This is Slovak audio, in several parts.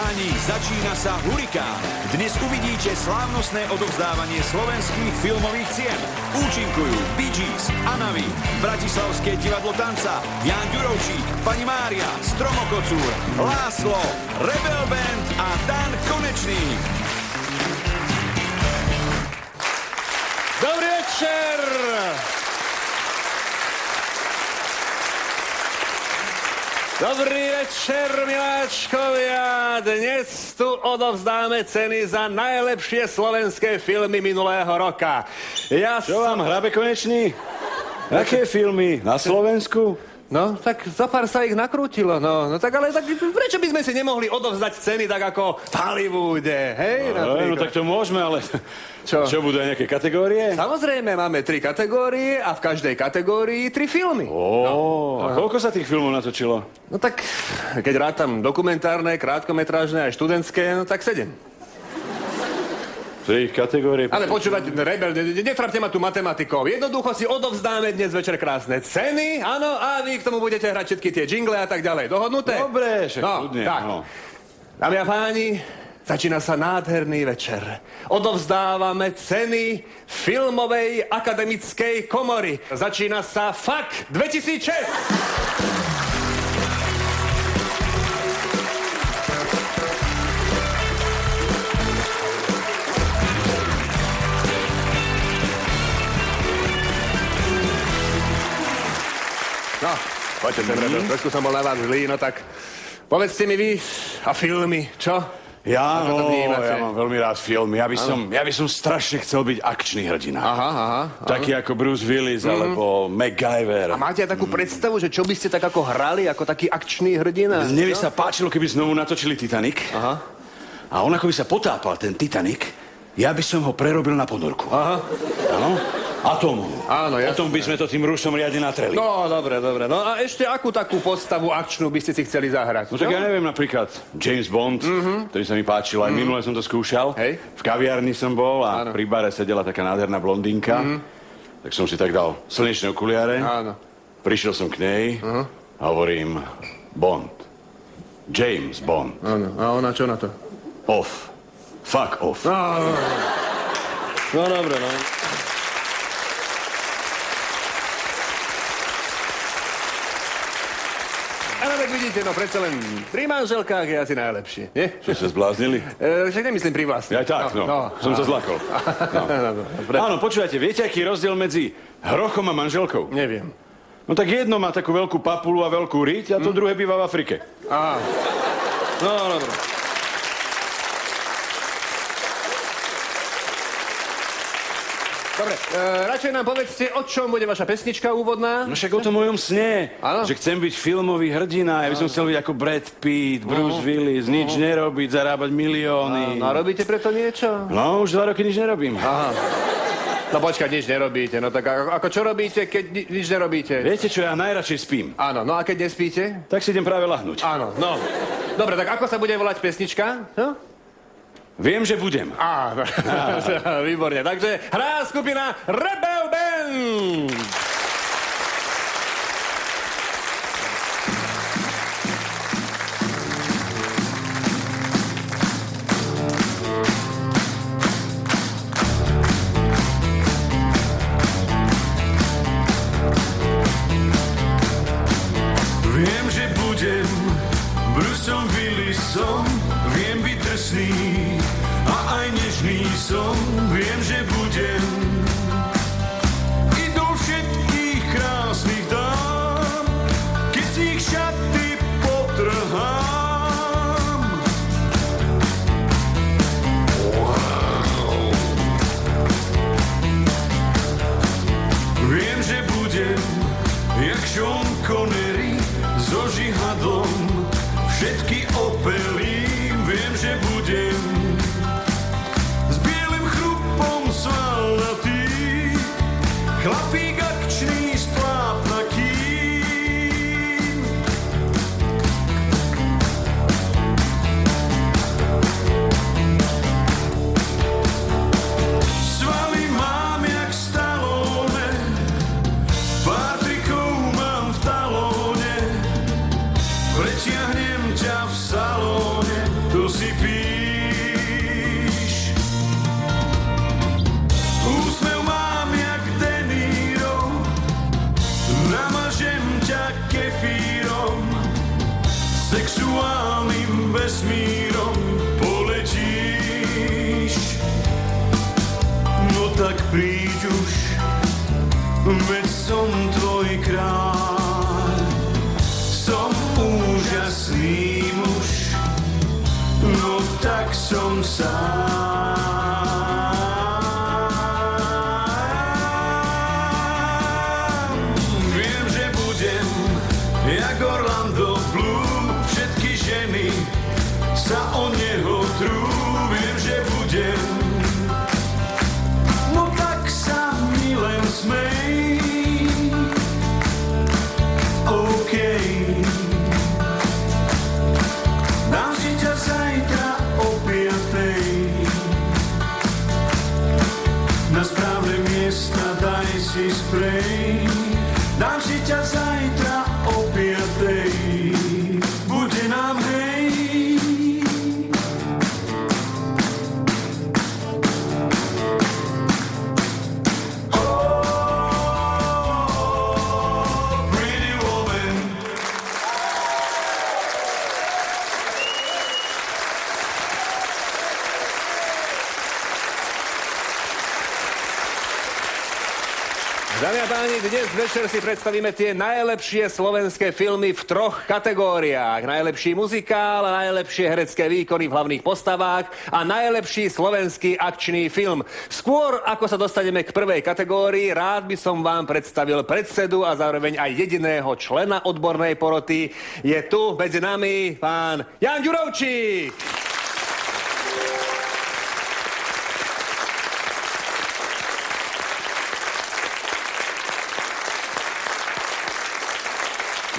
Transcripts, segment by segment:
páni, začína sa Hurikán. Dnes uvidíte slávnostné odovzdávanie slovenských filmových cien. Účinkujú Bee Gees, Anavi, Bratislavské divadlo tanca, Ján Ďurovčík, pani Mária, Stromokocúr, Láslo, Rebel Band a Dan Konečný. Dobrý večer! Dobrý večer, miláčkovia! Dnes tu odovzdáme ceny za najlepšie slovenské filmy minulého roka. Čo vám hrabe Konečný? Aké filmy? Na Slovensku? No, tak za pár sa ich nakrútilo, no tak ale tak, prečo by sme si nemohli odovzdať ceny tak ako v Hollywoode, hej? No tak to môžeme, ale čo budú aj nejaké kategórie? Samozrejme, máme 3 kategórie a v každej kategórii 3 filmy. A koľko sa tých filmov natočilo? No tak, keď rátam dokumentárne, krátkometrážne aj študentské, no tak 7. 3 kategórie. Ale počúvať, Rebel, netrapte ma tu matematikou. Jednoducho si odovzdáme dnes večer krásne ceny, áno, a vy k tomu budete hrať všetky tie jingle a tak ďalej. Dohodnuté? Dobre, však kľudne. Tak. No. Dámy a páni, začína sa nádherný večer. Odovzdávame ceny Filmovej akademickej komory. Začína sa FAK 2006. No, poďte sem, Rebel, trošku som bol na vás zlý, no tak povedzte mi vy a filmy, čo? Ja vnímate? mám veľmi rád filmy. Ja by som strašne chcel byť akčný hrdina. Aha. Taký ako Bruce Willis alebo MacGyver. A máte aj takú predstavu, že čo by ste tak ako hrali, ako taký akčný hrdina? Mne by sa páčilo, keby znovu natočili Titanic. Aha. A on ako by sa potápal, ten Titanic, ja by som ho prerobil na ponorku. Aha. Áno? Atomu. Áno, jasne. Potom by sme to tým Rusom riadne natreli. No, dobre. No a ešte akú takú postavu akčnú by ste si chceli zahrať? No tak ja neviem, napríklad James Bond, ktorý sa mi páčil, aj minule som to skúšal. Hej. V kaviarni som bol a Áno. pri bare sedela taká nádherná blondínka. Tak som si tak dal slnečné okuliare. Áno. Prišiel som k nej a hovorím Bond. James Bond. Áno. A ona čo na to? Off. Fuck off. No, dobre, no. Ale tak vidíte, no predsa len pri manželkách je asi najlepšie, nie? Čo sa zbláznili? Však nemyslím pri vás. Ja tak, no. Som sa zlakol. No. Áno, počúvajte, viete, aký je rozdiel medzi hrochom a manželkou? Neviem. No tak jedno má takú veľkú papulu a veľkú riť a to druhé býva v Afrike. Aha. No, dobre. Dobre, radšej nám povedzte, o čom bude vaša pesnička úvodná? No však o tom mojom sne, Áno? že chcem byť filmový hrdina, ja by som chcel byť ako Brad Pitt, Bruce Willis, nič nerobiť, zarábať milióny. No a robíte preto niečo? No, už 2 roky nič nerobím. Aha. No počkať, nič nerobíte. No tak ako čo robíte, keď nič nerobíte? Viete čo, ja najradšej spím. Áno, no a keď nespíte? Tak si idem práve lahnúť. Áno, no. Dobre, tak ako sa bude volať pesnička? No? Viem, že budem. Á, výborne. Takže hrá skupina Rebel Band. Viem, že budem Bruceom Willisom, viem byť drsný a aj nežný som. Viem, že budem idol všetkých krásnych dám, keď z nich šaty potrhám. Viem, že budem jak Sean Connery so žihadlom, všetky opelím. Viem, že budem s bielým chrupom so tak príď už, veď som tvoj kráľ. Som úžasný muž, no tak som sám. Viem, že budem jak Orlando Bloom, všetky ženy sa o neho trú. Viem, že budem, no tak sa mi len smej. OK, dám si ťa zajtra o 5:00. Na správne miesta daj si sprej. Dám si ťa zajtra o 5:00. Bude nám hej. Pretty woman. Dámy a páni, dnes večer si predstavíme tie najlepšie slovenské filmy v 3 kategóriách. Najlepší muzikál, najlepšie herecké výkony v hlavných postavách a najlepší slovenský akčný film. Skôr, ako sa dostaneme k prvej kategórii, rád by som vám predstavil predsedu a zároveň aj jediného člena odbornej poroty. Je tu medzi nami pán Jan Ďurovčík.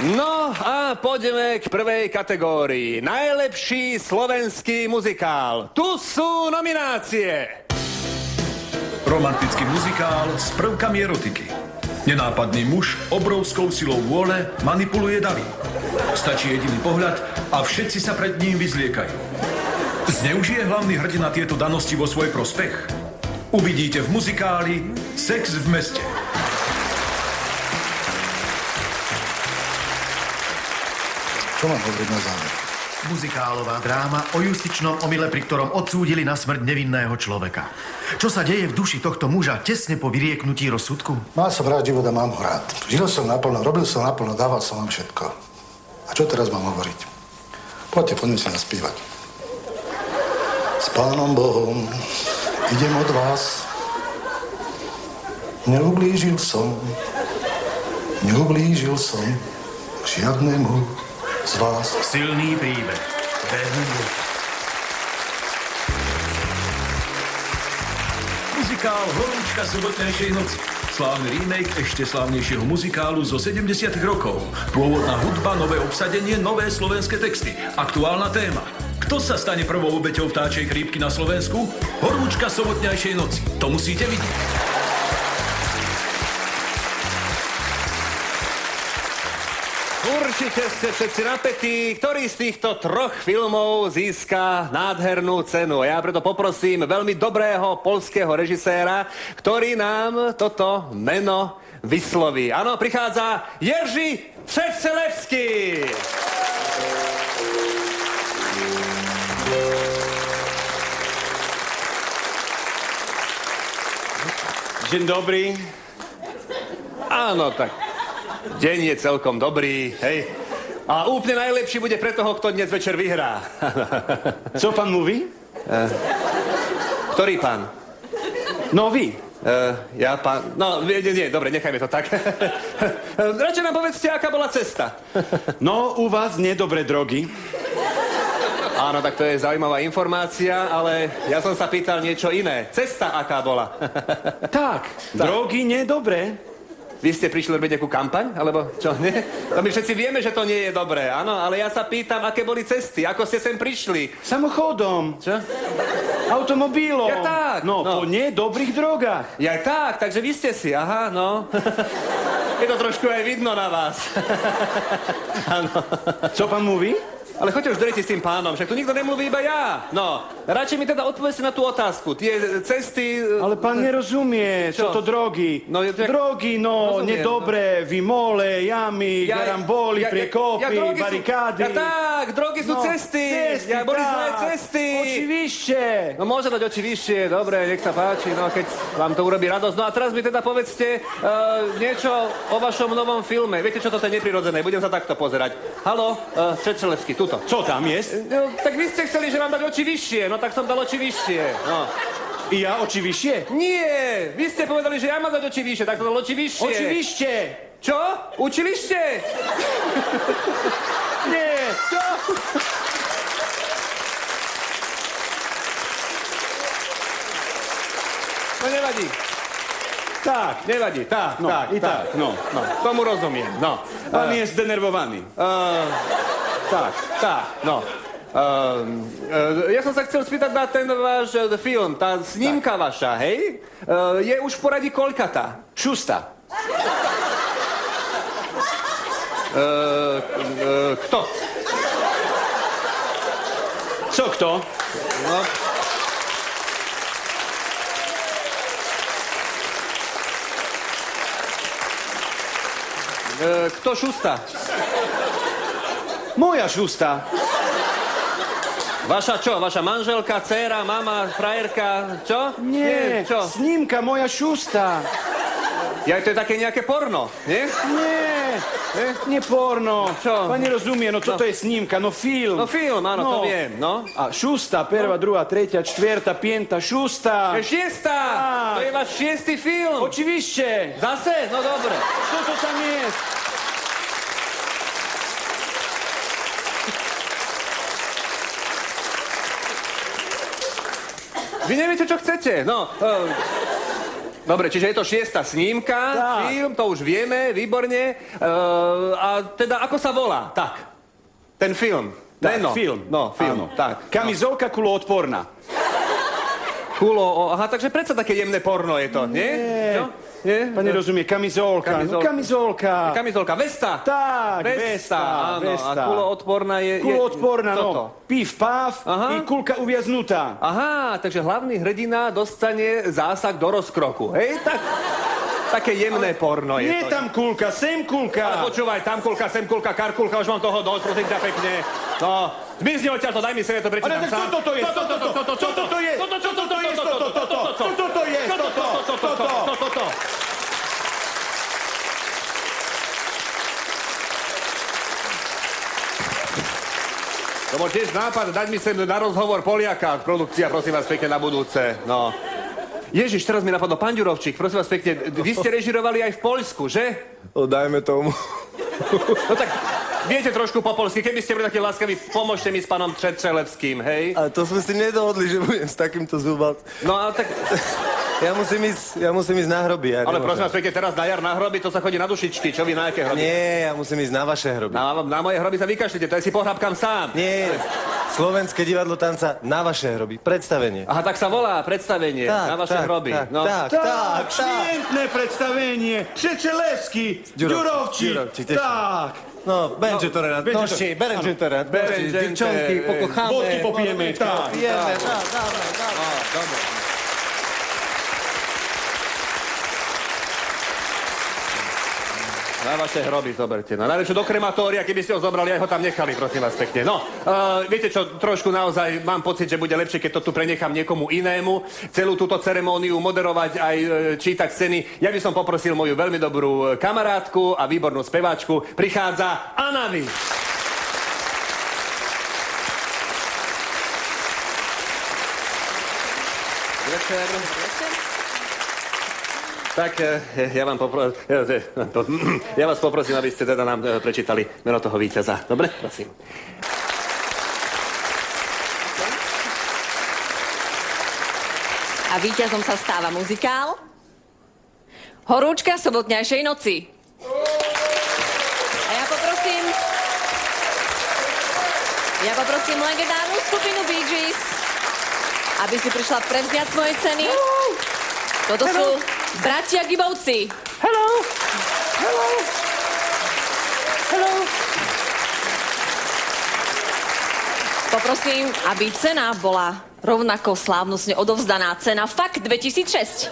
No a poďme k prvej kategórii. Najlepší slovenský muzikál. Tu sú nominácie. Romantický muzikál s prvkami erotiky. Nenápadný muž obrovskou silou vôle manipuluje davy. Stačí jediný pohľad a všetci sa pred ním vyzliekajú. Zneužije hlavný hrdina tieto danosti vo svoj prospech? Uvidíte v muzikáli Sex v meste. Čo mám hovoriť na záver? Muzikálová dráma o justičnom omyle, pri ktorom odsúdili na smrť nevinného človeka. Čo sa deje v duši tohto muža tesne po vyrieknutí rozsudku? Mal som rád život a mám ho rád. Žil som naplno, robil som naplno, dával som vám všetko. A čo teraz mám hovoriť? Poďte, poďme si naspívať. S Pánom Bohom idem od vás. Neublížil som žiadnemu z vás. Silný príbeh. Muzikál Horúčka sobotnejšej noci. Slávny remake ešte slávnejšieho muzikálu zo 70 rokov. Pôvodná hudba, nové obsadenie, nové slovenské texty. Aktuálna téma. Kto sa stane prvou obeťou vtáčej chrípky na Slovensku? Horúčka sobotnejšej noci. To musíte vidieť. Určite ste všetci napätí, ktorý z týchto 3 filmov získa nádhernú cenu. Ja preto poprosím veľmi dobrého poľského režiséra, ktorý nám toto meno vysloví. Áno, prichádza Jerzy Trzelewski. Dzień dobry. Áno, tak deň je celkom dobrý, hej. A úplne najlepší bude pre toho, kto dnes večer vyhrá. Co pan mówi? Ktorý pán? No vy. Ja pán... No, nie, dobre, nechajme to tak. Radšej nám povedzte, aká bola cesta. No, u vás nedobre drogy. Áno, tak to je zaujímavá informácia, ale ja som sa pýtal niečo iné. Cesta aká bola? Tak, drogy nedobre. Vy ste prišli robiť nejakú kampaň? Alebo čo, nie? To my všetci vieme, že to nie je dobré, áno, ale ja sa pýtam, aké boli cesty, ako ste sem prišli. Samochodom. Čo? Automobilom. Ja tak. No, po nedobrých drogách. Ja tak, takže vy ste si, aha, no. Je to trošku aj vidno na vás. Áno. Co pan mówi? Ale choďte už do reči s tým pánom, však tu nikto nemluví, iba ja. No, radšej mi teda odpovedzte na tú otázku. Tie cesty... Ale pán nerozumie, Čo? čo to drogy. No, je to jak- Drogy, no, Rozumiem, nedobré, vymole, jamy, garamboli, priekopy, drogy barikády. Ja tak, drogy sú cesty. Ja boli zlé cesty. Očivište. No môže dať oči vyššie, dobre, nech sa páči, no keď vám to urobí radosť. No a teraz mi teda povedzte niečo o vašom novom filme. Viete, čo toto je neprirodzené, budem sa takto pozerať. Haló, Čečelevský, tuto. Co tam jest? No, tak vy ste chceli, že vám dať oči vyššie, no tak som dal oči vyššie. No. I ja očiviście? Nie, vy ste povedali, že ja mám dať oči vyššie, tak som dal oči vyššie. Očiviście. Čo? Učilište? Nie. Čo? No nevadí. Tak. Nevadí, tak, No, tak, i tak, no. No, tomu rozumiem, no. Pan jest zdenerwowany. Tak, tak, no. Ja som sa chcel spýtať na ten váš film, tá snímka vaša, hej? Je už v poradí koľkatá? Šusta. Kto? Co kto? No. Kto šusta? Moja šusta. Vaša čo? Vaša manželka, dcéra, mama, frajerka, čo? Nie, čo? snímka moja šusta. Ja, to je také nejaké porno, nie? Nie porno. Čo? Pan nie rozumie, no co to je snímka, no film. No film, áno, to viem, no. A šusta, prva, druhá, tretia, čtvrta, pięta, šusta. Šiesta! Tak. To je váš šiestý film! Očiviście. Zase? No dobre. Co to tam jest? Vy neviete, čo chcete, no. Dobre, čiže je to šiesta snímka, Tak. film, to už vieme, výborne. A teda, ako sa volá? Tak, ten film. Tak, Meno. film. No, film, Áno. tak. Kamizolka kuloodporná. Aha, takže predsa také jemné porno je to, nie? Čo? Nie? Pan nie rozumie, kamizolka. No, kamizolka. Kamizolka, Vesta. Tak, Vesta, áno. Vesta. A kuloodporná je... Kuloodporná, co to? no. Pív, páv Aha. i kulka uviaznutá. Aha, takže hlavný hrdina dostane zásah do rozkroku. Hej, tak... Také jemné porno je Nie to. tam kulka, sem Ale kulka. počúvaj, tam kulka, sem kulka, karkulka, už mám toho dosť, prosím ťa pekne. No, zmizni odtiaľto, daj mi sebe to prečítam Ale tak sám. co toto je? Co toto je? Co toto je? Co toto je? Toto. To bol tiež nápad, dať mi sem na rozhovor Poliaka, produkcia, prosím vás pekne, na budúce. No. Ježiš, teraz mi napadlo, pán Ďurovčík, prosím vás pekne, vy ste režirovali aj v Poľsku, že? Dajme tomu. No tak, viete trošku po polsky, keby ste boli takí láskaví, pomôžte mi s pánom Čečelevským, hej? A to sme si nedohodli, že budem s takýmto zúbal. No ale tak... Ja musím ísť na hroby. Ja Ale nemôžem. prosím vás pekne, teraz na jar na hroby, to sa chodí na dušičky, čo vy na aké hroby? Nie, ja musím ísť na vaše hroby. Na moje hroby sa vykašlite, to ja si pohrabkám sám. Nie, Slovenské divadlo tanca na vaše hroby. Predstavenie. Aha, tak sa volá predstavenie na vaše hroby. No. Tak. Świetne predstavenie. Čečelevský, Ďurovčík. Tak. No, będzie to rád. Będzie to- Nožči, berem to rád. Berem, že- Dziewczonki, pokochamy. Vodky popijeme. Tak. Pijeme, dávaj. Na vaše hroby zoberte. No, najlepšie do krematória, keby ste ho zobrali, aj ho tam nechali, prosím vás pekne. No, viete čo, trošku naozaj mám pocit, že bude lepšie, keď to tu prenechám niekomu inému. Celú túto ceremóniu moderovať aj čítať scény. Ja by som poprosil moju veľmi dobrú kamarátku a výbornú speváčku. Prichádza Anavi. Večer. Tak ja vás poprosím, aby ste teda nám prečítali meno toho víťaza. Dobre? Prosím. A víťazom sa stáva muzikál Horúčka sobotňajšej noci. A ja poprosím legendárnu skupinu Bee Gees, aby si prišla prevziať svoje ceny. Toto sú bratia Gibovci. Hello. Poprosím, aby cena bola rovnako slávnostne odovzdaná. Cena Fakt 2006.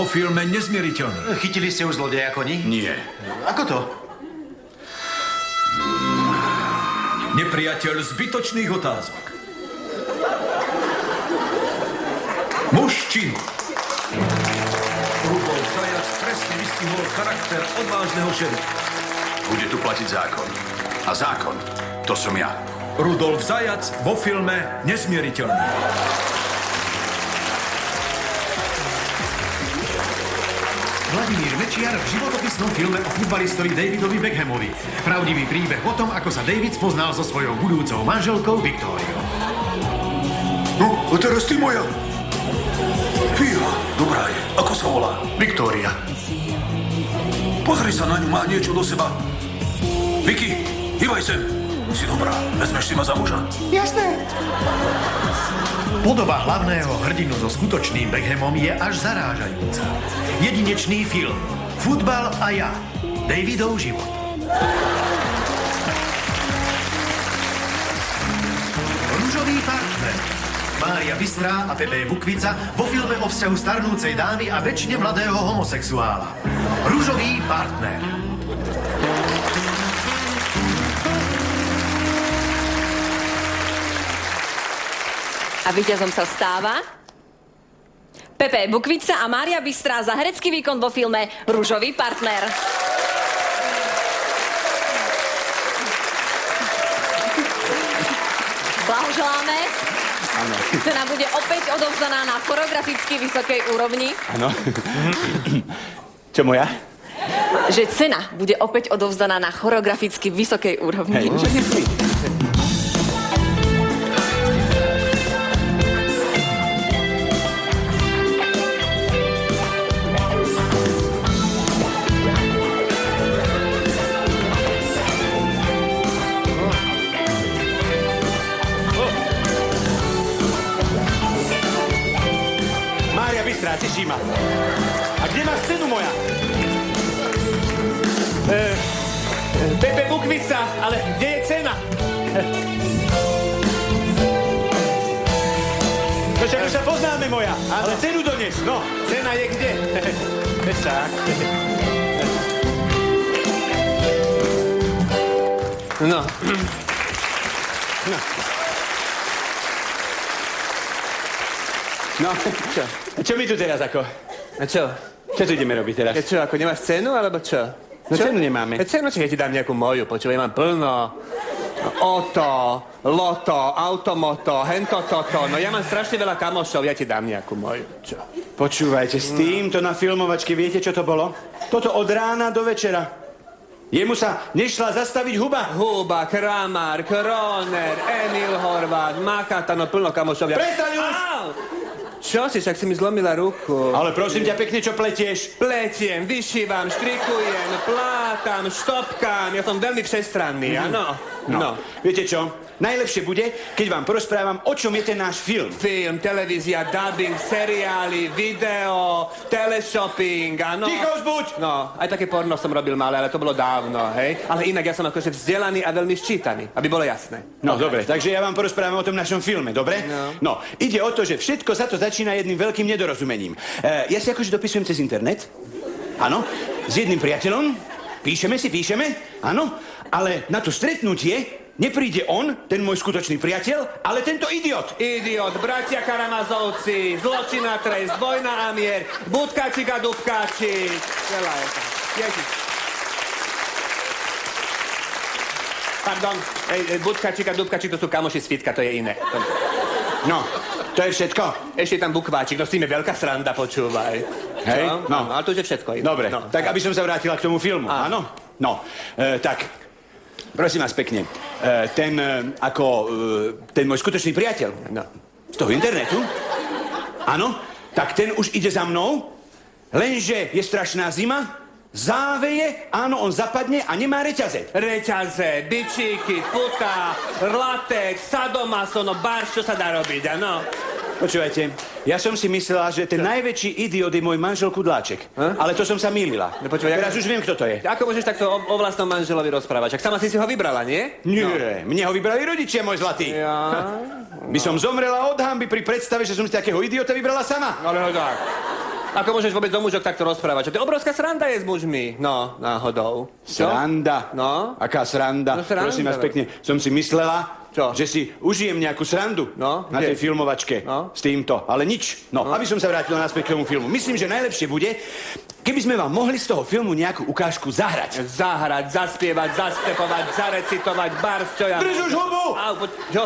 Vo filme Nezmieriteľný. Chytili ste už zlodeja koni? Nie. Ako to? Nepriateľ zbytočných otázok. Muž činu. Rudolf Zajac presne vystihol charakter odvážneho šerifa. Bude tu platiť zákon. A zákon, to som ja. Rudolf Zajac vo filme Nezmieriteľný. Vladimír Mečiar v životopisnom filme o futbalistovi Davidovi Beckhamovi. Pravdivý príbeh o tom, ako sa David spoznal so svojou budúcou manželkou Viktóriou. No, a teraz ty moja. Fíha, dobrá je. Ako sa volá? Viktória. Pozri sa na ňu, má niečo do seba. Vicky, hýbaj sem. Si dobrá, vezmeš si ma za muža? Podoba hlavného hrdinu so skutočným Beckhamom je až zarážajúca. Jedinečný film Futbal a ja. Davidov život. Ružový partner. Mária Bystrá a Pepe Bukvica vo filme o vzťahu starnúcej dámy a väčšine mladého homosexuála. Ružový partner. A víťazom sa stáva Pepe Bukvica a Mária Bystrá za herecký výkon vo filme Ružový partner. Blahoželáme. Áno. Cena bude opäť odovzdaná na choreograficky vysokej úrovni. Áno. Čo moja? Že cena bude opäť odovzdaná na choreograficky vysokej úrovni. Hej, však nespí. Mária Bystrá, teší ma. A kde máš cenu moja? Pepe Bukvica, ale kde je cena? No však už sa poznáme moja, ale cenu dones, no. Cena je kde? Tak. No. No, Čo? čo my tu teraz ako? A čo? Čo tu ideme robiť teraz? Čo, ako nemáš cenu, alebo čo? No cenu nemáme. Cenu, či ja ti dám nejakú moju, počúvaj, mám plno. Oto, loto, automoto, hento toto. No ja mám strašne veľa kamošov, ja ti dám nejakú moju. Čo? Počúvajte, s týmto na filmovačke, viete, čo to bolo? Toto od rána do večera. Jemu sa nešla zastaviť huba. Huba, Kramar, Kroner, Emil Horváth, Makata, no plno kamošov. Prestaň už! Au! Čo si, však si mi zlomila ruku. Ale prosím ťa pekne, čo pletieš? Pletiem, vyšívam, štrikujem, plátam, štopkám. Ja som veľmi všestranný, áno? No. Viete čo? Najlepšie bude, keď vám porozprávam, o čom je ten náš film. Film, televízia, dubbing, seriály, video, teleshopping, áno. Ticho už buď! No, aj také porno som robil malé, ale to bolo dávno, hej? Ale inak ja som akože vzdelaný a veľmi ščítaný, aby bolo jasné. No dobre, takže ja vám porozprávam o tom našom filme, dobre? No, ide o to, že všetko sa to začína jedným veľkým nedorozumením. Ja si akože dopisujem cez internet, áno, s jedným priateľom, píšeme, áno, ale na to stretnutie nepríde on, ten môj skutočný priateľ, ale tento idiot. Idiot, bratia Karamazovci, zločina trest, vojna a mier, Budkáčik a Dubkáčik. Veľa je to. Ježiš. Pardon, Budkáčik a Dubkáčik, to sú kamoši z Fitka, to je iné. No, to je všetko. Ešte tam Bukváčik, no s tým je veľká sranda, počúvaj. Hej, Čo? no. Ale to už je všetko iné. Dobre, No. tak aby som sa vrátila k tomu filmu, áno? No, tak, prosím vás pekne, ten môj skutočný priateľ, No. z toho internetu, áno, tak ten už ide za mnou, lenže je strašná zima, záveje, áno, on zapadne a nemá reťaze. Reťaze, bičíky, puta, latex, sadomaso, no barš, čo sa dá robiť, áno? Počúvajte, ja som si myslela, že ten najväčší idiot je môj manžel Kudláček. Ale to som sa mýlila. No, počúvaj, Teraz už viem, kto to je. Ako môžeš takto o vlastnom manželovi rozprávať? Ak sama si ho vybrala, nie? Nie, mne ho vybrali rodičia, môj zlatý. Ja. By som zomrela od hanby pri predstave, že som si takého idiota vybrala sama. Ale tak. Ako môžeš vôbec do mužok takto rozprávať? Čo to je obrovská sranda je s mužmi. No, náhodou. Čo? Sranda. No? Aká sranda? No, sranda. Prosím vás pekne, som si myslela, Čo? že si užijem nejakú srandu No, na kde? tej filmovačke No. s týmto, ale nič. No, aby som sa vrátila naspäť k tomu filmu. Myslím, že najlepšie bude, keby sme vám mohli z toho filmu nejakú ukážku zahrať. Zahrať, zaspievať, zastepovať, zarecitovať, barš, čo ja... Drž už hubu! Čo?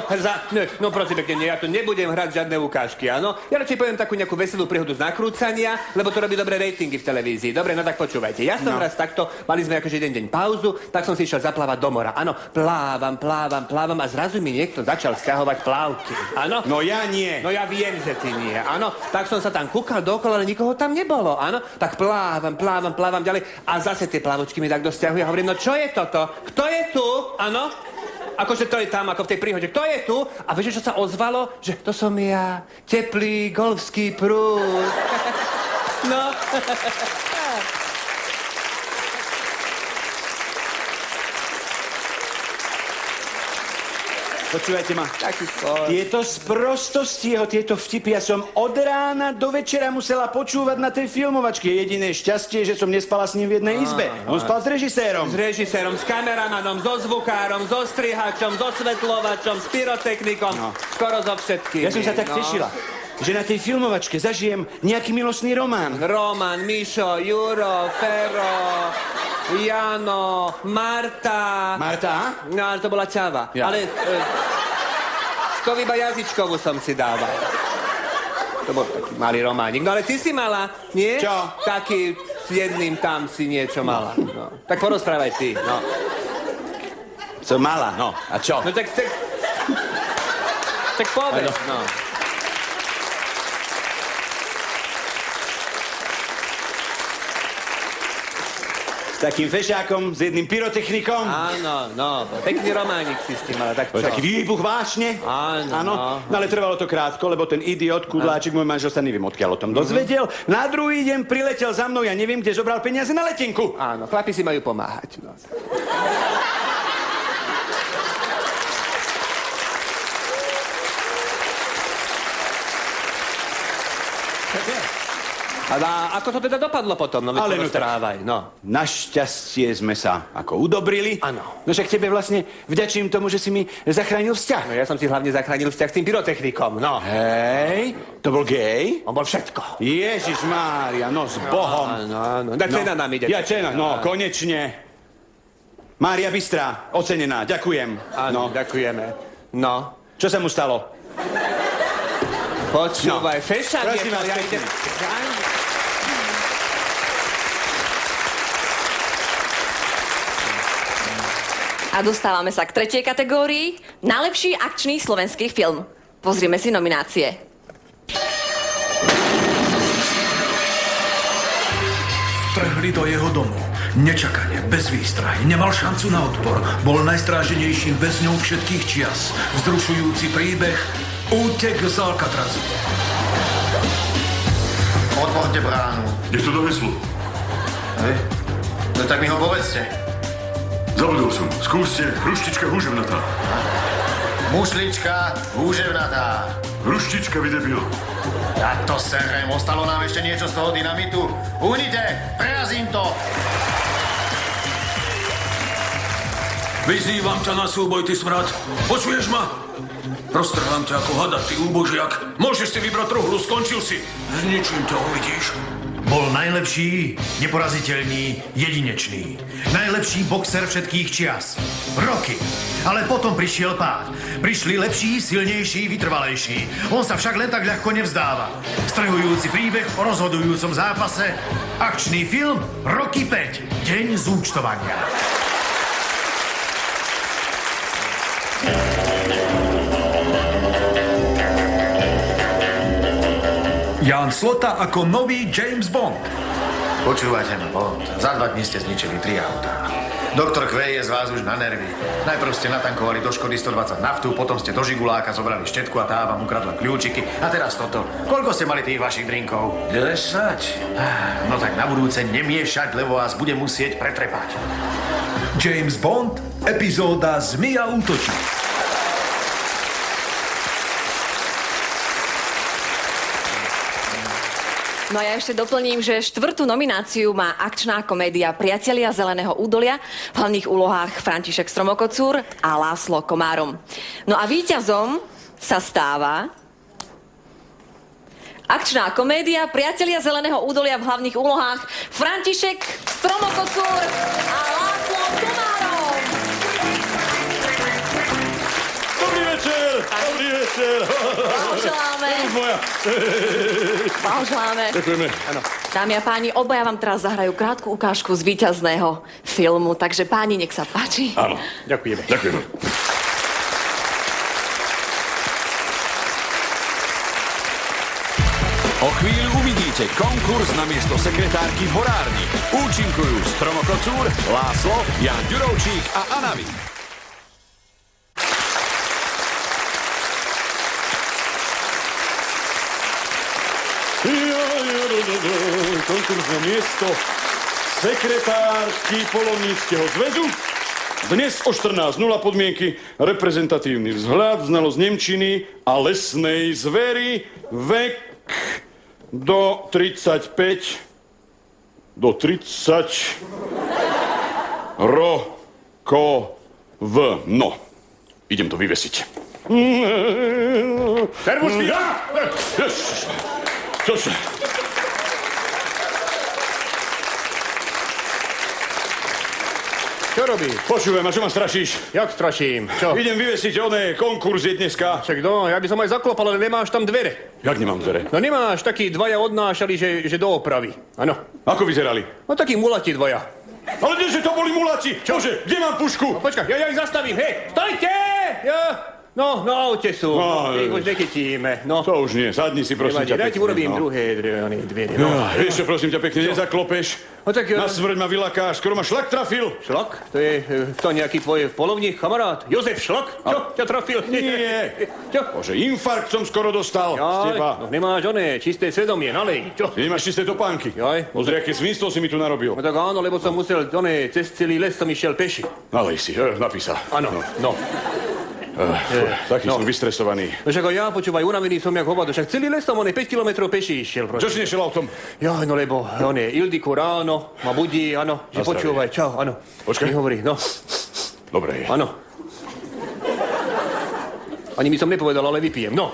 No prosím pekne, ja tu nebudem hrať žiadne ukážky, áno? Ja radšej poviem takú nejakú veselú príhodu z nakrúcania, lebo to robí dobré ratingy v televízii. Dobre, no tak počúvajte. Ja som raz takto, mali sme akože jeden deň pauzu, tak som si išiel zaplávať do mora. Áno, plávam a zrazu mi niekto začal stiahovať plávky. Áno? No ja nie. No ja viem, že ty nie. Áno, tak som sa tam kúkal dokola, ale nikoho tam nebolo. Áno, tak plávam ďalej a zase tie plávočky mi tak dosťahujú. A hovorím, no čo je toto? Kto je tu? Áno? Akože to je tam, ako v tej príhode. Kto je tu? A vieš, čo sa ozvalo? Že to som ja. Teplý golfský prúd. No. Počúvajte ma. Taký spor. Tieto sprostosti jeho, tieto vtipy, ja som od rána do večera musela počúvať na tej filmovačke. Jediné šťastie, že som nespala s ním v jednej izbe. On spal s režisérom. S režisérom, s kameramanom, so zvukárom, so strihačom, so svetlovačom, s pyrotechnikom. Skoro so všetkým. Ja som sa tak tešila, že na tej filmovačke zažijem nejaký milostný román. Roman, Mišo, Juro, Fero, Jano, Marta. Marta? No, ale to bola ťava. Ja. Ale to iba jazyčkovú som si dával. To bol taký malý románik. No ale ty si mala, nie? Čo? Taký s jedným tam si niečo mala. No. Tak porozprávaj ty, no. Som mala, no. A čo? No tak povedz, no. S takým fešákom, s jedným pyrotechnikom. Áno, no, pekný románik si s tým, ale tak čo? Taký výbuch vášne. Áno. No ale trvalo to krátko, lebo ten idiot, kudláčik, môj manžel sa neviem odkiaľ o tom dozvedel. Na druhý deň priletel za mnou, ja neviem, kde zobral peniaze na letenku. Áno, chlapi si majú pomáhať, no. A ako to teda dopadlo potom? No, Ale no tak- rozprávaj, no. Našťastie sme sa ako udobrili. Áno. No však tebe vlastne vďačím tomu, že si mi zachránil vzťah. No ja som si hlavne zachránil vzťah s tým pyrotechnikom, no. Hej, to bol gej? On bol všetko. Ježiš Mária, no s Bohom. Áno. Tak cena nám ide. Ja cena, no konečne. Mária Bystrá, ocenená, ďakujem. Áno, ďakujeme. No. Čo sa mu stalo? Počúvaj, fešák je Prosím to, vás, ja pekne. idem... A dostávame sa k tretej kategórii. Najlepší akčný slovenský film. Pozrime si nominácie. Vtrhli do jeho domu. Nečakane, bez výstrahy, nemal šancu na odpor. Bol najstráženejším väzňom všetkých čias. Vzrušujúci príbeh Útek z Alcatrazu. Otvorte bránu. Je to do veslu. Hej. No tak mi ho povedzte. Zabudol som. Skúste hruštička húževnatá. Mušlička, húževnatá. Hruštička, vy debil. Ja to serem, ostalo nám ešte niečo z toho dynamitu. Uhnite, prerazím to. Vyzývam ťa na súboj, ty smrad. Počuješ ma? Roztrhám ťa ako hada, ty úbožiak. Môžeš si vybrať truhlu, skončil si. Zničím ťa, uvidíš. Bol najlepší, neporaziteľný, jedinečný. Najlepší boxer všetkých čias. Roky. Ale potom prišiel pád. Prišli lepší, silnejší, vytrvalejší. On sa však len tak ľahko nevzdáva. Strhujúci príbeh o rozhodujúcom zápase. Akčný film Roky 5. Deň zúčtovania. Jan Slota ako nový James Bond. Počúvajte ma, Bond. Za 2 dní ste zničili 3 autá. Doktor Kvej je z vás už na nervy. Najprv ste natankovali do Škody 120 naftu, potom ste do Žiguláka zobrali štetku a tá vám ukradla kľúčiky. A teraz toto. Koľko ste mali tých vašich drinkov? 10. No tak na budúce nemiešať, lebo vás bude musieť pretrepať. James Bond, epizóda Zmija útočí. No a ja ešte doplním, že 4. nomináciu má akčná komédia Priatelia Zeleného údolia, v hlavných úlohách František Stromokocúr a László Komárom. No a víťazom sa stáva akčná komédia Priatelia Zeleného údolia, v hlavných úlohách František Stromokocúr a László Komárom. Dobrý večer! Dobrý večer! Blahoželáme. Moja. Blahoželáme. Ďakujeme. Dámy a páni, obaja vám teraz zahrajú krátku ukážku z víťazného filmu, takže páni, nech sa páči. Áno. Ďakujeme. Ďakujeme. O chvíľu uvidíte konkurs na miesto sekretárky v horárni. Účinkujú Stromo Kocúr, Láslo, Jan Ďurovčík a Anavi. Konkurzné miesto sekretárky Polovníckeho zväzu. Dnes o 14:00 podmienky reprezentatívny vzhľad, znalosť nemčiny a lesnej zvery, vek do 35, do 30 rokov. No, idem to vyvesiť. Servus, Čože? Čo robíš? Počúvaj ma, čo ma strašíš? Jak straším? Čo? Idem vyvesiť konkurs je dneska. Však ja by som aj zaklopal, ale nemáš tam dvere. Jak nemám dvere? No nemáš, takí dvaja odnášali, že do opravy. Áno. Ako vyzerali? No takí mulati dvaja. Ale kdeže to boli muláci? Čože? Kde mám pušku? No počkaj, ja ich zastavím, hej, stojte! No, na aute sú. Ich už nechytíme, no. To už nie, sadni si prosím ťa pekne. Daj ti urobím druhé dvere, no. Vieš čo, prosím ťa pekne, nezaklopeš. No tak... Na smrť ma vylakáš, skoro ma šlak trafil. Šlak? To je to nejaký tvoj polovník, kamarát? Jozef Šlak? Čo ťa trafil? Nie. Čo? Bože, infarkt som skoro dostal z teba. No nemáš čisté svedomie, nalej. Čo? Nemáš čisté topánky. Jaj. Pozri, aké svinstvo si mi tu narobil. No tak áno, lebo som musel, cez celý les som išiel peši. Nalej si, napísal. Áno, no. Taký som vystresovaný. No však ja počúvaj, unavený som jak hovado, však celý les som 5 kilometrov peši išiel. Čo si nešiel autom? Ja, no lebo Ildiku ráno ma budí, áno, že počúvaj, čau, áno. Počkaj. Mi hovorí, no. Dobre je. Áno. Ani mi som nepovedal, ale vypijem, no.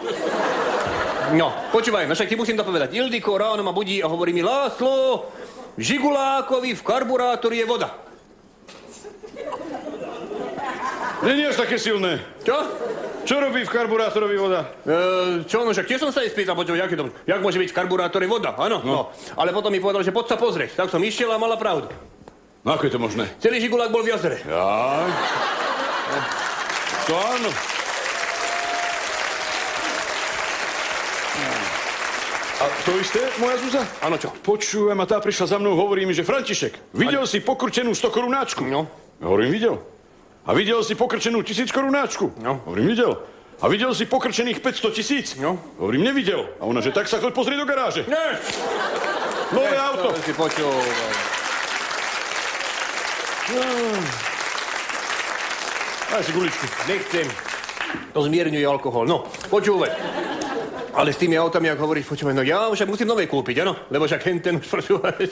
No, počúvaj, no však ti musím to povedať. Ildiko ráno ma budí a hovorí mi, Láslo, Žigulákovi v karburátori je voda. Nie je také silné. Čo? Čo robí v karburátorovi voda? Čo, no však tiež som sa jej spýtal, počúvaj, jak môže byť v karburátore voda, áno, no. Ale potom mi povedal, že poď sa pozrieť, tak som išiel a mala pravdu. No ako je to možné? Celý Žigulák bol v jazere. Jaj. To áno. A to isté, moja Zuzá? Áno, čo? Počúvaj, a tá prišla za mnou, hovorí mi, že František, videl si pokrčenú 100 korunáčku? No. Hovorím, videl. A videl si pokrčenú 1000 korunáčku? No. Hovorím, videl. A videl si pokrčených 500 000? No. Hovorím, nevidel. A ona, že tak sa choď pozrieť do garáže. Ne. Nové auto. To si počúvaj. Daj si guličku. Nechcem. To zmierňuje alkohol. No, počúvaj. Ale s tými autami, ak hovoríš, počúvaj, no ja však musím nové kúpiť, áno? Lebo však ten už, počúvaj,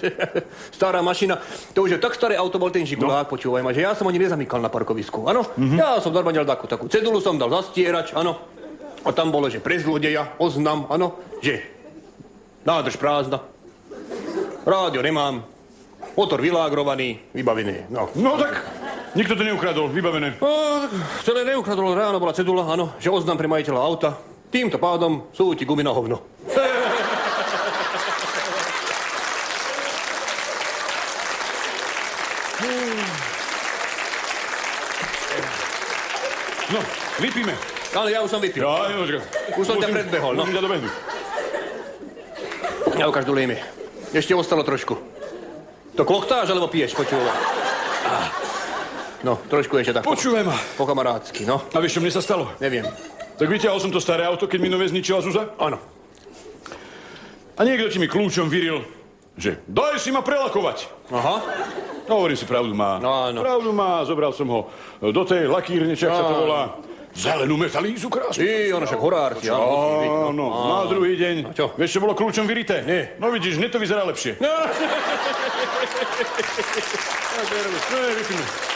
stará mašina, to už je tak staré auto bol ten Žigulák, počúvaj ma, že ja som ani nezamykal na parkovisku, áno? Ja som normálne dal takú cedulu, som dal zastierač, áno? A tam bolo, že pre zlodeja, oznam, áno? Že nádrž prázdna, rádio nemám, motor vylágrovaný, vybavený, no. No tak, nikto to neukradol, vybavené. No, celé neukradol, ráno bola cedula, áno, že oznam pre majiteľa auta. Týmto pádom sú ti gumy na hovno. No, vypíme. Ale ja už som vypil. Ja, Už som ťa predbehol, no. Musím ťa dobehnúť. Ja ukáž, dolej mi. Ešte ostalo trošku. To klochtáš, alebo piješ, počúvaj? No, trošku ešte tak. Počúvaj ma. Po kamarátsky, no. A vieš, čo mne sa stalo? Neviem. Tak vyťahol som to staré auto, keď mi nové zničila Zuza. Áno. A niekto ti mi kľúčom vyril, že daj si ma prelakovať. Aha. No, hovorím si, pravdu má. No, áno. Pravdu má, zobral som ho do tej lakírne, čo sa to volá. Zelenú metalízu krásnu. Ono však horárky, áno. Áno, na druhý deň. A čo? Vieš, čo bolo kľúčom vyrité? Nie. No vidíš, hneď to vyzerá lepšie. No. Vypíme.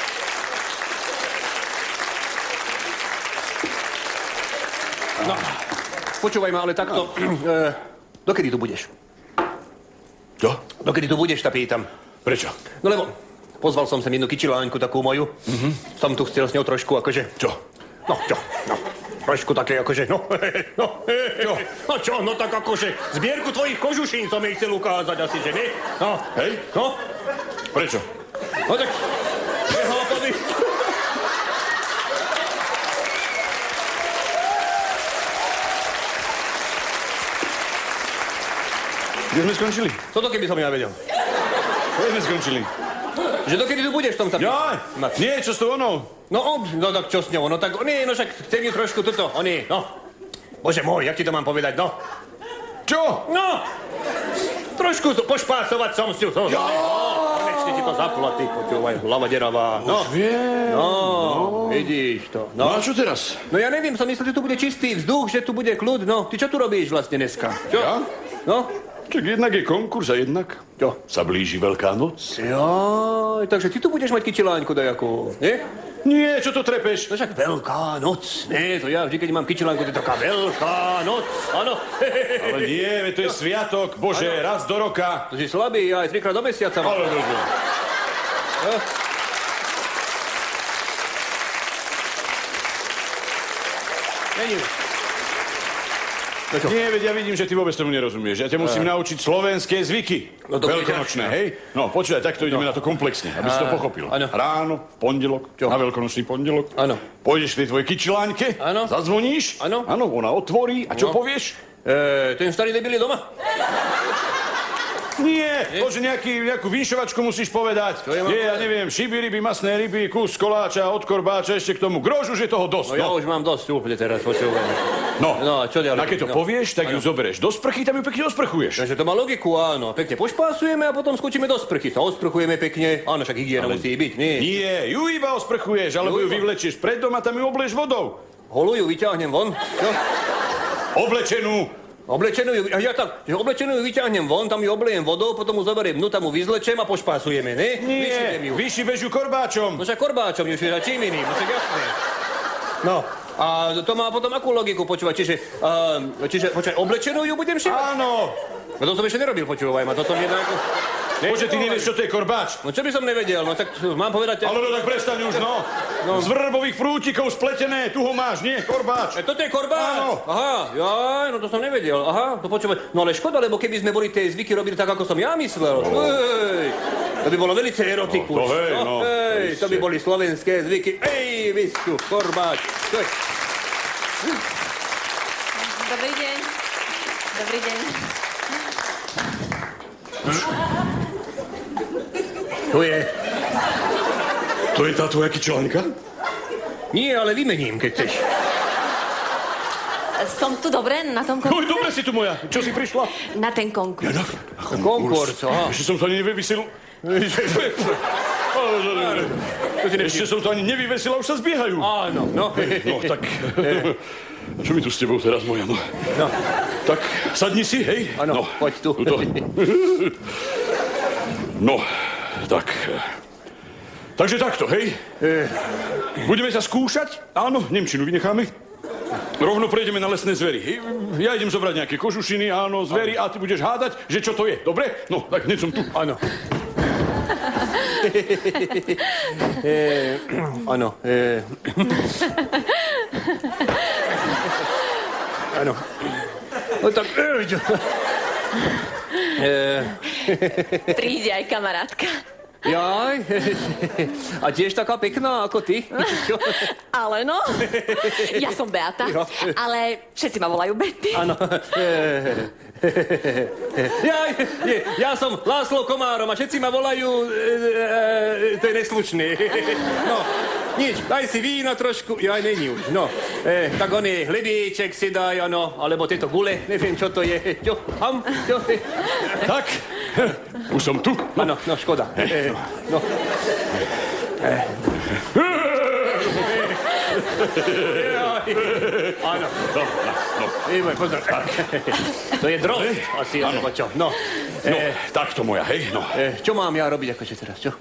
No, počúvaj ma, ale takto. Dokedy tu budeš? Čo? Dokedy tu budeš, ta pýtam. Prečo? No lebo pozval som sem jednu kyčiláňku, takú moju. Som tu chcel s ňou trošku, akože... Čo? No, čo? No, trošku také, akože, čo? No čo, no tak akože, zbierku tvojich kožušín som jej chcel ukázať asi, že nie? No. Hej? No? Prečo? No tak... Nehápady. Kde sme skončili? Toto keby som ja vedel. Kde sme skončili? Že dokedy tu budeš v tom sa... Jaj, nie, čo s tou onou? No tak čo s ňou? No tak, nie, no však chcem ju trošku toto, no. Bože môj, jak ti to mám povedať, no? Čo? No! Trošku pošpásovať som si ju. Konečne ti to zapla, ty počúvaj, hlava deravá. No, vidíš to. No a čo teraz? No ja neviem, som myslel, že tu bude čistý vzduch, že tu bude kľud, no. Ty čo tu robíš vlastne dneska? Čo? Ja? No? Tak jednak je konkurs a jednak Čo? sa blíži Veľká noc. Jaj, takže ty tu budeš mať kytiláňku dajakú, nie? Nie, čo to trepeš? No však Veľká noc. Nie, to ja vždy, keď mám kytiláňku, to je taká Veľká noc, áno. Ale nie, veď to je sviatok, Bože, raz do roka. To si slabý, aj 3-krát do mesiaca. Ale dobre. Není. No čo? Nie, veď ja vidím, že ty vôbec tomu nerozumieš. Ja ťa musím naučiť slovenské zvyky. No to bude Veľkonočné, ťažké. hej? No, počúvaj, takto ideme na to komplexne, aby si to pochopil. Áno. Ráno, pondelok, Čo? na veľkonočný pondelok. Áno. Pôjdeš k tej tvojej kyčiláňke, Áno. zazvoníš, Áno. áno, ona otvorí a čo No. povieš? Ten starý debil je doma? Nie, bože, nejakú vinšovačku musíš povedať. Čo ja mám ja neviem, šiby ryby, masné ryby, kus koláča, od korbáča, ešte k tomu. Grož, už je toho dosť. No ja už mám dosť úplne teraz, počúvaj. No, No, a čo ďalej? a keď to No. povieš, tak ju zoberieš do sprchy, tam ju pekne osprchuješ. Takže to má logiku, áno. Pekne pošpásujeme a potom skočíme do sprchy. Sa osprchujeme pekne. Áno, však hygiena musí byť, nie? Nie, ju iba osprchuješ, alebo ju vyvlečieš pred dom a tam ju obleješ vodou. Holuju vyťahnem von. Čo? Oblečenú. Oblečenú ju, ja tak, že oblečenú ju vyťahnem von, tam ju oblejem vodou, potom ju zoberiem dnu, tam ju vyzlečem a pošpásujeme, ne? Vyšibem Nie, ju. vyšibeš ju korbáčom. No však korbáčom ju švíra, čím iným, no však jasné. No, a to má potom akú logiku, počúvať, čiže počúvaj, oblečenú ju budem šívať? Áno. No to som ešte nerobil, počúvaj ma, toto mi jednako... Bože, ty nevieš, čo to je korbáč. No čo by som nevedel, no tak mám povedať... Ale no tak prestaň už, no. Z vrbových prútikov spletené, tu ho máš, nie? Korbáč. Toto je korbáč? Áno. Aha, jaj, no to som nevedel. Aha, to počúvaj. No ale škoda, lebo keby sme boli tie zvyky robili tak, ako som ja myslel. Ej, to by bolo veľmi erotikus. No, to hej, no. Hej, to by Isté. boli slovenské zvyky. Ej, visku, korbáč. To je... Dobrý deň. Dobrý deň. To je... To je tá tvoja kyčelanka? Nie, ale vymením, keď chceš. Som tu dobre na tom Oj, dobre si tu moja. Čo si prišla? Na ten konkurs. Konkurs, aha. Ešte som to ani nevyvysil. Ešte som to ani nevyvesil a už sa zbiehajú. Áno, no. No tak, čo mi tu s tebou teraz, moja? No. Tak, sadni si, hej? Áno, poď tu. Tuto. No, tak. Takže takto, hej? Budeme sa skúšať? Áno, nemčinu vynecháme. Rovno prejdeme na lesné zvery. Ja idem zobrať nejaké kožušiny, áno, zvery a ty budeš hádať, že čo to je. Dobre? No, tak hneď som tu. Áno. Áno. Áno. No tak... Príde aj kamarátka. Jaj, a tiež taká pekná ako ty? Čo? Ale no, ja som Beata, Jo. ale všetci ma volajú Betty. Áno. Jaj, nie, ja som Láslo Komárom a všetci ma volajú... to je neslušný. No, nič, daj si vína trošku. Jaj, není už, no. Tak oný chlebíček si daj, ano, alebo tieto gule, neviem, čo to je. Čo, ham, čo? Tak, už som tu. Áno, no, škoda. No. Áno. No. Ivoj, pozor. To je drozd asi, alebo čo. No. No, takto moja, hej, no. Čo mám ja robiť akože teraz, čo?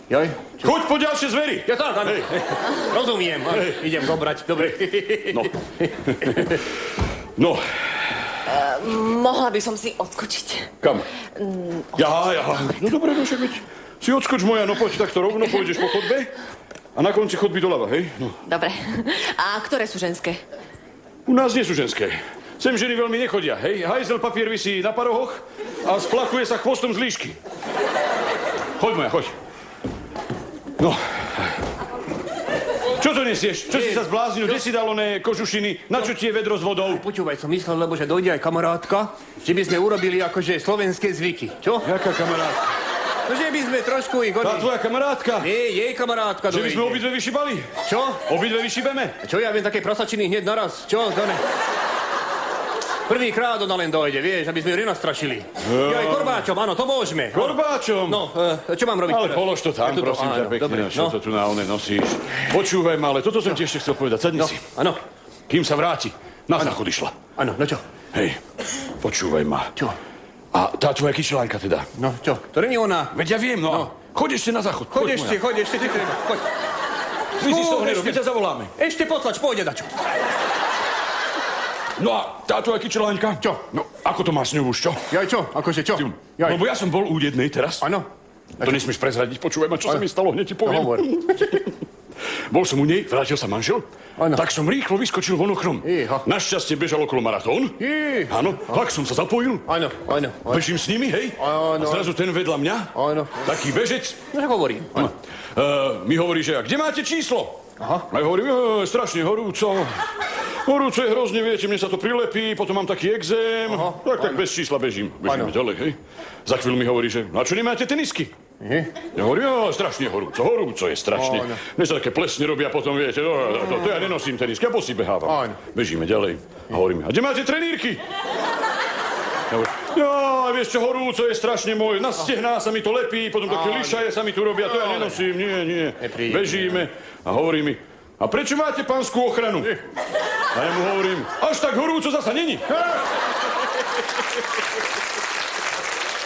Joj? Čo? Choď po ďalšie zvery. Ja tak, áno. Rozumiem. Idem zobrať, dobre. No. No, Mohla by som si odskočiť. kam? Ja. No dobre, no však veď si odskoč moja, no poď takto rovno, pôjdeš po chodbe a na konci chodby doľava, hej? No. Dobre. A ktoré sú ženské? U nás nie sú ženské. Sem ženy veľmi nechodia, hej? Hajzel papier visí na parohoch a splachuje sa chvostom z líšky. Choď moja, choď. No. Čo to to nesieš? Čo si sa zbláznil? Kde si dal oné kožušiny? Na čo ti je vedro s vodou? Počúvaj, som myslel, lebo že dojde aj kamarátka, že by sme urobili akože slovenské zvyky. Čo? Jaká kamarátka? No, že by sme trošku ich Tá tvoja kamarátka? Nie, jej kamarátka Že by dojde. sme obidve vyšibali? Čo? Obidve vyšibeme? Čo ja viem, také prasačiny hneď naraz. Čo? To ne. Prvýkrát ona len dojde, vieš, aby sme ju nenastrašili. Aj korbáčom, áno, to môžeme. Korbáčom? No, čo mám robiť? Ale teraz? polož to tam, Tuto, prosím ťa áno, pekne. dobre, Čo no. to tu na one nosíš? Počúvaj ma, ale toto som ti ešte chcel povedať. Sadni si. Áno, Kým sa vráti. Na záchod išla. áno, no čo? Hej, počúvaj ma. Čo? A tá tvoja kyčelánka teda? No, čo? To není ona. Veď ja viem, no. Choď ešte na záchod. Choď ešte, ti treba. Choď. Ty si z toho ešte. nerob, my ťa zavoláme. Ešte potlač, pôjde dačo. No a tá tvoja kyčelánka? Čo? No, ako to má s ňou už, čo? Jaj, čo? Akože čo? Jaj. Lebo ja som bol u jednej teraz. Áno. To nesmieš prezradiť. Počúvaj ma, čo sa mi stalo, hneď ti poviem. No, hovor. Bol som u nej, vrátil sa manžel, Áno. tak som rýchlo vyskočil von oknom. Iha. Našťastie bežal okolo maratón. Áno, tak som sa zapojil. Áno. Bežím s nimi, hej? Áno. A zrazu ten vedľa mňa, Áno. taký bežec, No, čo hovorím? no, mi hovorí, že kde máte číslo? Aha. A ja hovorím, strašne horúco. Horúco je hrozne, viete, mne sa to prilepí, potom mám taký exém. Tak bez čísla bežíme ďalej, hej? Za chvíľu mi hovorí, že a čo nemáte tenisky? Ja hovorím, strašne horúco je strašne. Mne sa také plesne robia potom, viete, to ja nenosím tenisky, ja bosý behávam. Áno. Bežíme ďalej a hovorím, a kde máte trenírky? Ja hovorím, vieš čo, horúco je strašne môj, na stehná sa mi to lepí, potom také lišaje sa mi tu robia, to ja nenosím, nie. Nepríjemné. Bežíme a hovorí mi, a prečo máte pánsku ochranu? A ja mu hovorím, až tak horúco zasa není.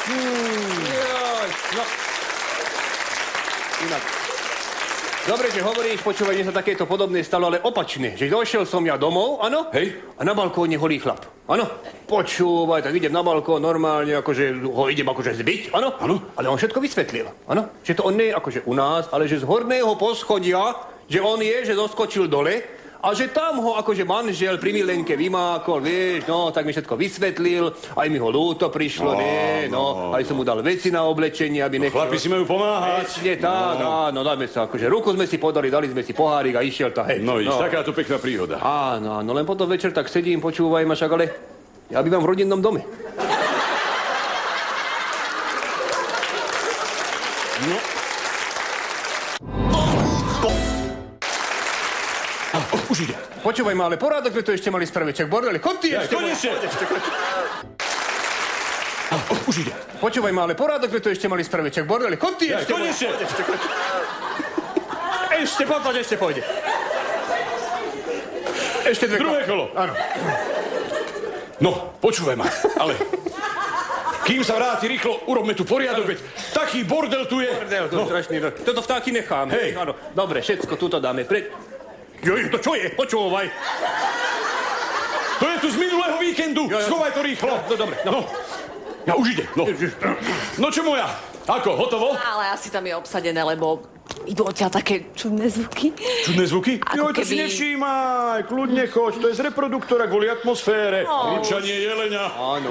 Jaj, no. Inak. Dobre, že hovoríš, počúvaj, mne sa takéto podobné stalo, ale opačne. Že došiel som ja domov, áno? Hej. A na balkóne holý chlap. Áno? Počúvaj, tak idem na balkón normálne, akože ho idem akože zbiť, áno? Áno. Ale on všetko vysvetlil, áno? Že to on nie je akože u nás, ale že z horného poschodia, že on je, že doskočil dole, a že tam ho akože manžel pri milenke vymákol, vieš, no, tak mi všetko vysvetlil, aj mi ho ľúto prišlo, aj som mu dal veci na oblečenie, aby nechcel... Chlapi si majú pomáhať. Presne tak, áno, dáme sa, akože ruku sme si podali, dali sme si pohárik a išiel tá heď. No vidíš, takáto pekná príhoda. Áno, len potom večer tak sedím, počúvaj ma však, ale ja bývam v rodinnom dome. Už ide. Počúvaj ma, ale porádok sme to ešte mali spraviť, čak bordeli, chod ty ešte. konečne. Už ide. Počúvaj ma, ale porádok sme to ešte mali spraviť, čak bordeli, chod ty ešte. Konečne. Ešte potlač, ešte pôjde. Ešte dve Druhé kolo. Áno. No, počúvaj ma, ale... Kým sa vráti rýchlo, urobme tu poriadok, veď taký bordel tu je. Strašný, toto vtáky necháme. Hej. Áno, dobre, všetko tuto dáme. To čo je? Počúvaj. To je tu z minulého víkendu. Schovaj to rýchlo. No, dobre. No. Ja už ide. No čo moja? Ako, hotovo? Ale asi tam je obsadené, lebo idú odtiaľ také čudné zvuky. Čudné zvuky? Ako to si keby- nevšímaj, kľudne choď, to je z reproduktora kvôli atmosfére. Ručanie jeleňa. Áno.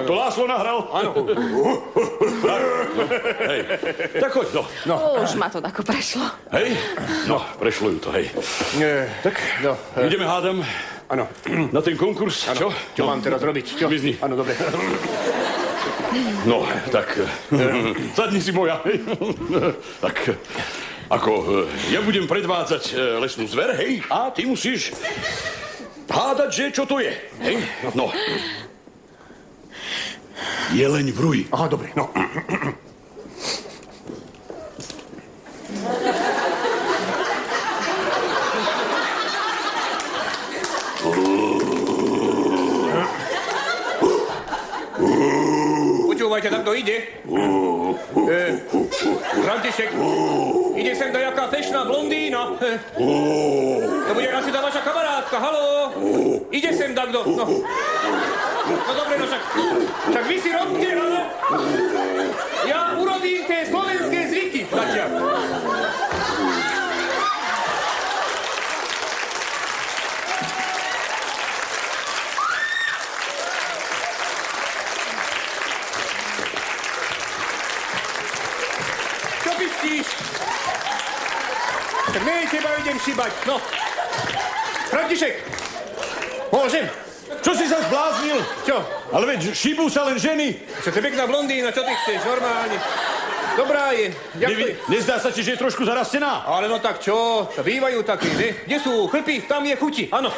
To Láslo nahral. Áno. Hej, tak choď, no. Už ma to tako prešlo. Hej? No, prešlo ju to, hej. Tak, No, ideme hádam áno. na ten konkurs, čo? Čo mám teraz robiť? Čo? Mizni. Áno, dobre. No, tak, sadni si moja. Tak, ako, ja budem predvádzať lesnú zver, hej? A ty musíš hádať, že čo to je, hej? No. Jeleň vruj. Aha, dobre, no. Počúvajte, tam kto ide? František, ide sem jaká fešná blondína. To bude asi tá vaša kamarátka, haló? Ide sem takto, no. No dobre, no však vy si robte, ale ja urobím tie slovenské zvyky. Zatiaľ. Čo pištíš? Tak nej, teba idem šibať, no. František, môžem? Čo si sa zbláznil? Čo? Ale veď šíbú sa len ženy. Čo, to je pekná blondína, čo ty chceš, normálne. Dobrá je. Jak to je? Nezdá sa ti, že je trošku zarastená? Ale no tak čo? Bývajú takí, ne? Kde sú chlpy? Tam je chuti, áno.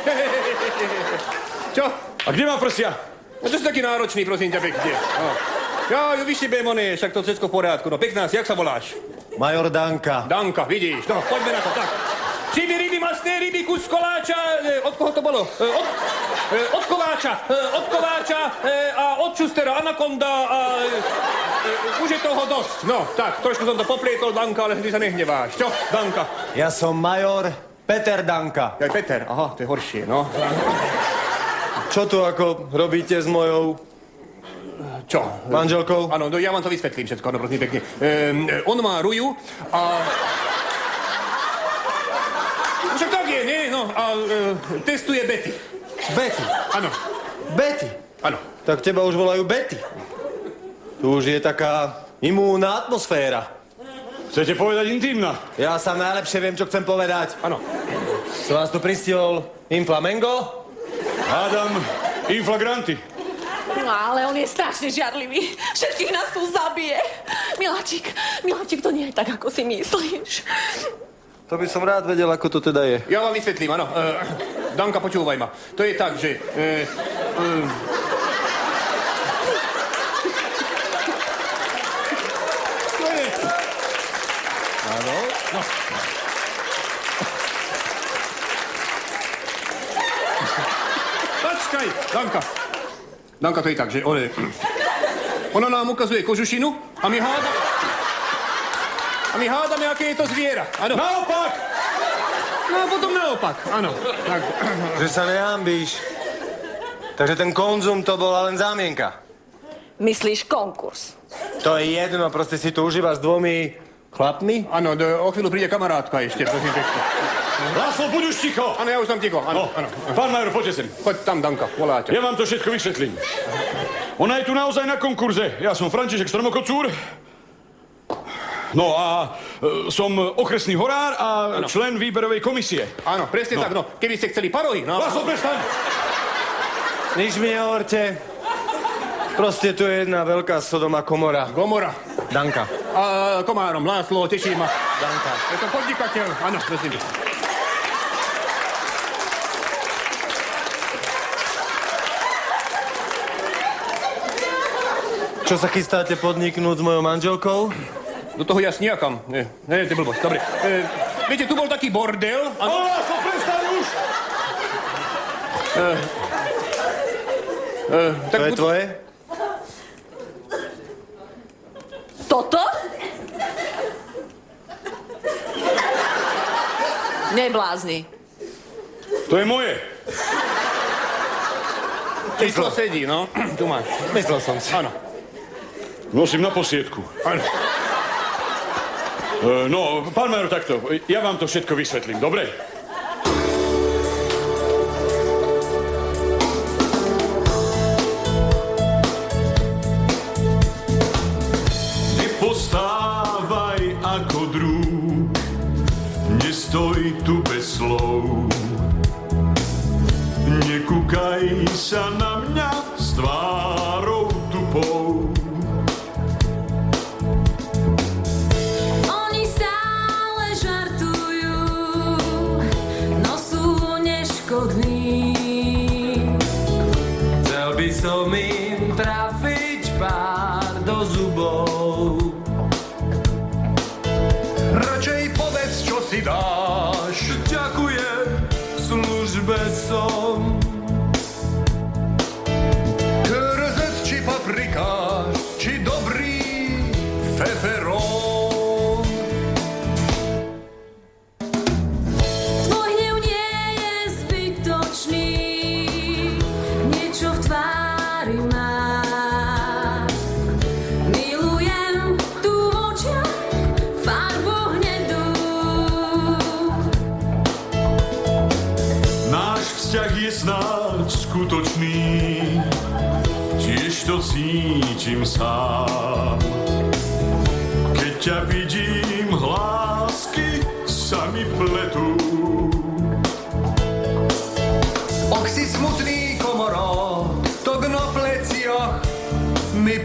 Čo? A kde má prsia? No čo si taký náročný, prosím ťa, pekne. No. Ja ju vyšibem, one, však to všetko v poriadku. No pekná si, jak sa voláš? Major Danka. Danka, vidíš, no poďme na to, tak. Šiby, ryby, masné ryby, kus koláča, od koho to bolo? Od kováča a od Šustera, anakonda a už je toho dosť. No, tak, trošku som to poplietol, Danka, ale ty sa nehneváš. Čo, Danka? Ja som major Peter Danka. Aj Peter, aha, to je horšie, no. Čo tu ako robíte s mojou Čo? manželkou? Áno, no ja vám to vysvetlím všetko, no prosím pekne. On má ruju a... Však tak je, nie? No, a testuje Betty. Betty. Áno, Betty. áno. Tak teba už volajú Betty. Tu už je taká imúnna atmosféra. Chcete povedať intimná? Ja sám najlepšie viem, čo chcem povedať. Áno. Som vás tu pristihol Inflamengo? Hádam, inflagranti. No ale on je strašne žiarlivý. Všetkých nás tu zabije. Miláčik, to nie je tak, ako si myslíš. To by som rád vedel, ako to teda je. Ja vám vysvetlím, áno. Danka, počúvaj ma. To je tak, že... To je... Áno? No. Počkaj, Danka. Danka, to je tak, že ona nám ukazuje kožušinu a my hádame, aké je to zviera. Áno. Naopak! No a potom naopak, áno. Tak. Že sa nehambíš. Takže ten konzum to bola len zámienka. Myslíš konkurs? To je jedno, proste si tu užívaš s dvomi chlapmi? Áno, o chvíľu príde kamarátka ešte, prosím pekne. Láslo, buď už ticho! Áno, ja už som ticho, áno, áno. Pán major, poďte sem. Poď tam, Danka, voláte. Ja vám to všetko vysvetlím. Ona je tu naozaj na konkurze. Ja som František Stromokocúr. No a som okresný horár a člen výberovej komisie. Áno, presne tak, no. Keby ste chceli parohy, no. Láslo, prestaň! Nič mi nehovorte. Proste tu je jedna veľká Sodoma komora. Gomora. Danka. A komárom, Láslo, teší ma. Danka. Ja som podnikateľ, áno, prosím. Čo sa chystáte podniknúť s mojou manželkou? Do toho ja sniakam. Nie, to je blbosť, dobre. Viete, tu bol taký bordel. Ale Láslo, prestaň už! Tak To je tvoje? Toto? Neblázni. To je moje. Číslo sedí, no. Tu máš. Myslel som si. Áno. Nosím na posiedku. Áno. No, pán major, takto. Ja vám to všetko vysvetlím, dobre? Nepostávaj ako druh, nestoj tu bez slov. Nekúkaj sa na mňa s tvárou tupou. Oni stále žartujú, no sú neškodní. Chcel by som im trafiť pár do zubov. Radšej povedz, čo si dáš. Ďakujem, v službe som. Krzec či paprika, či dobrý feferón. Tvoj hnev nie je zbytočný, niečo v tvári má. Milujem tú v očiach farbu hnedú. Náš vzťah je snáď skutočný, tiež to cítim sám. Keď ťa vidím, hlásky sa mi plní. smutný komoro, to dno plecio mi